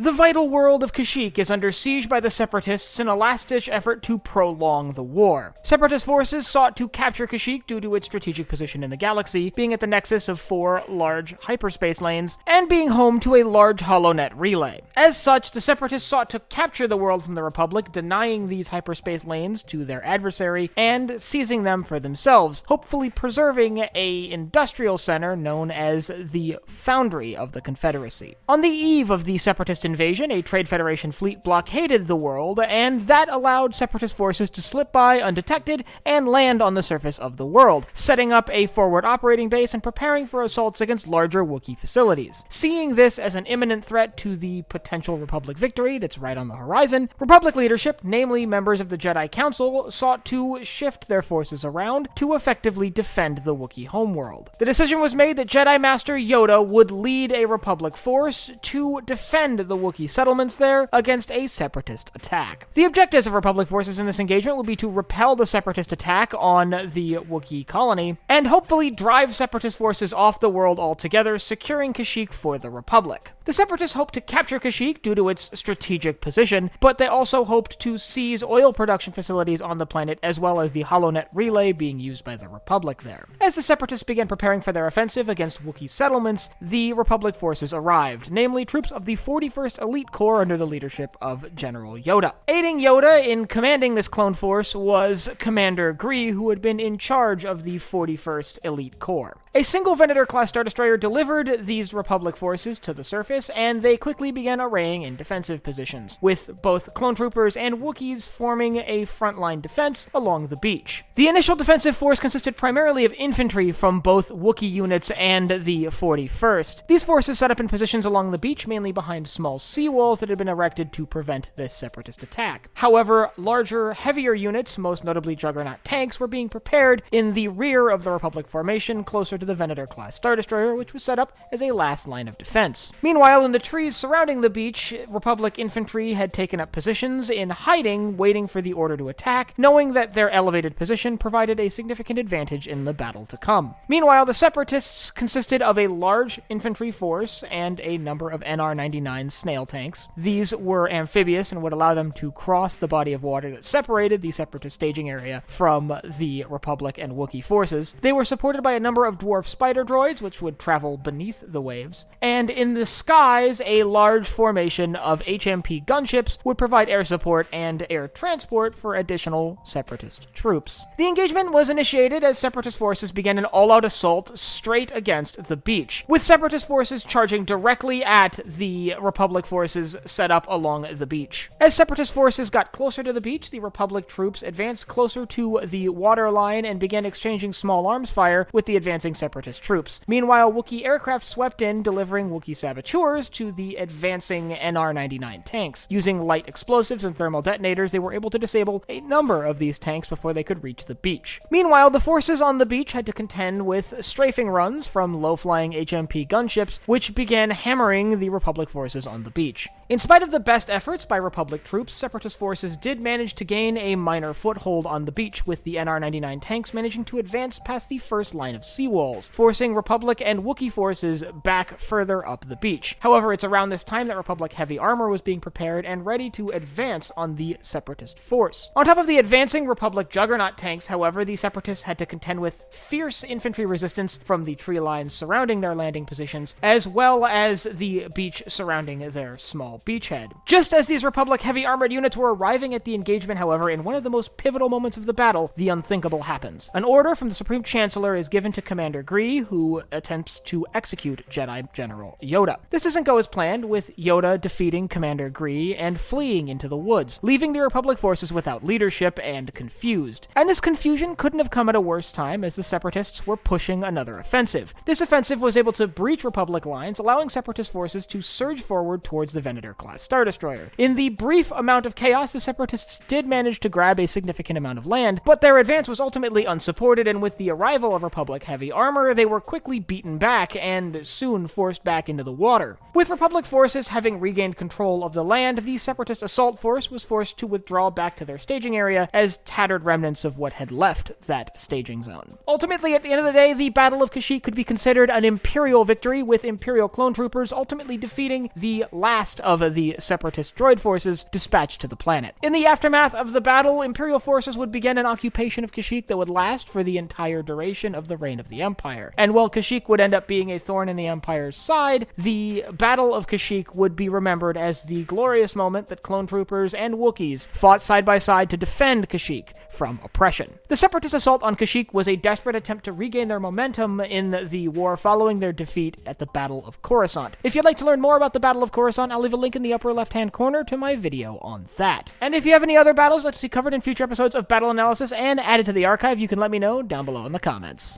The vital world of Kashyyyk is under siege by the Separatists in a last-ditch effort to prolong the war. Separatist forces sought to capture Kashyyyk due to its strategic position in the galaxy, being at the nexus of 4 large hyperspace lanes, and being home to a large HoloNet relay. As such, the Separatists sought to capture the world from the Republic, denying these hyperspace lanes to their adversary, and seizing them for themselves, hopefully preserving a industrial center known as the Foundry of the Confederacy. On the eve of the Separatist invasion, a Trade Federation fleet blockaded the world, and that allowed Separatist forces to slip by undetected and land on the surface of the world, setting up a forward operating base and preparing for assaults against larger Wookiee facilities. Seeing this as an imminent threat to the potential Republic victory that's right on the horizon, Republic leadership, namely members of the Jedi Council, sought to shift their forces around to effectively defend the Wookiee homeworld. The decision was made that Jedi Master Yoda would lead a Republic force to defend the Wookiee settlements there against a Separatist attack. The objectives of Republic forces in this engagement would be to repel the Separatist attack on the Wookiee colony, and hopefully drive Separatist forces off the world altogether, securing Kashyyyk for the Republic. The Separatists hoped to capture Kashyyyk due to its strategic position, but they also hoped to seize oil production facilities on the planet as well as the HoloNet relay being used by the Republic there. As the Separatists began preparing for their offensive against Wookiee settlements, the Republic forces arrived, namely troops of the 41st Elite Corps under the leadership of General Yoda. Aiding Yoda in commanding this clone force was Commander Gree, who had been in charge of the 41st Elite Corps. A single Venator-class Star Destroyer delivered these Republic forces to the surface, and they quickly began arraying in defensive positions, with both clone troopers and Wookiees forming a frontline defense along the beach. The initial defensive force consisted primarily of infantry from both Wookiee units and the 41st. These forces set up in positions along the beach, mainly behind small seawalls that had been erected to prevent this Separatist attack. However, larger, heavier units, most notably Juggernaut tanks, were being prepared in the rear of the Republic formation, closer to the Venator-class Star Destroyer, which was set up as a last line of defense. Meanwhile, in the trees surrounding the beach, Republic infantry had taken up positions in hiding, waiting for the order to attack, knowing that their elevated position provided a significant advantage in the battle to come. Meanwhile, the Separatists consisted of a large infantry force and a number of NR-99 snail tanks. These were amphibious and would allow them to cross the body of water that separated the Separatist staging area from the Republic and Wookiee forces. They were supported by a number of dwarf spider droids, which would travel beneath the waves. And in the skies, a large formation of HMP gunships would provide air support and air transport for additional Separatist troops. The engagement was initiated as Separatist forces began an all-out assault straight against the beach, with Separatist forces charging directly at the Republic forces set up along the beach. As Separatist forces got closer to the beach, the Republic troops advanced closer to the waterline and began exchanging small arms fire with the advancing Separatist troops. Meanwhile, Wookiee aircraft swept in, delivering Wookiee saboteurs to the advancing NR-99 tanks. Using light explosives and thermal detonators, they were able to disable a number of these tanks before they could reach the beach. Meanwhile, the forces on the beach had to contend with strafing runs from low-flying HMP gunships, which began hammering the Republic forces on the beach. In spite of the best efforts by Republic troops, Separatist forces did manage to gain a minor foothold on the beach, with the NR-99 tanks managing to advance past the first line of seawalls, forcing Republic and Wookiee forces back further up the beach. However, it's around this time that Republic heavy armor was being prepared and ready to advance on the Separatist force. On top of the advancing Republic Juggernaut tanks, however, the Separatists had to contend with fierce infantry resistance from the tree lines surrounding their landing positions, as well as the beach surrounding their small beachhead. Just as these Republic heavy armored units were arriving at the engagement, however, in one of the most pivotal moments of the battle, the unthinkable happens. An order from the Supreme Chancellor is given to Commander Gree, who attempts to execute Jedi General Yoda. This doesn't go as planned, with Yoda defeating Commander Gree and fleeing into the woods, leaving the Republic forces without leadership and confused. And this confusion couldn't have come at a worse time, as the Separatists were pushing another offensive. This offensive was able to breach Republic lines, allowing Separatist forces to surge forward towards the Venator-class Star Destroyer. In the brief amount of chaos, the Separatists did manage to grab a significant amount of land, but their advance was ultimately unsupported, and with the arrival of Republic heavy armor, armor, they were quickly beaten back and soon forced back into the water. With Republic forces having regained control of the land, the Separatist assault force was forced to withdraw back to their staging area as tattered remnants of what had left that staging zone. Ultimately, at the end of the day, the Battle of Kashyyyk could be considered an Imperial victory, with Imperial clone troopers ultimately defeating the last of the Separatist droid forces dispatched to the planet. In the aftermath of the battle, Imperial forces would begin an occupation of Kashyyyk that would last for the entire duration of the reign of the Empire. And while Kashyyyk would end up being a thorn in the Empire's side, the Battle of Kashyyyk would be remembered as the glorious moment that clone troopers and Wookiees fought side by side to defend Kashyyyk from oppression. The Separatist assault on Kashyyyk was a desperate attempt to regain their momentum in the war following their defeat at the Battle of Coruscant. If you'd like to learn more about the Battle of Coruscant, I'll leave a link in the upper left-hand corner to my video on that. And if you have any other battles you'd like to see covered in future episodes of Battle Analysis and added to the archive, you can let me know down below in the comments.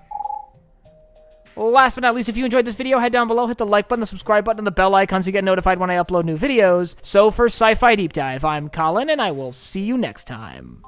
Last but not least, if you enjoyed this video, head down below, hit the like button, the subscribe button, and the bell icon so you get notified when I upload new videos. So for Sci-Fi Deep Dive, I'm Colin, and I will see you next time.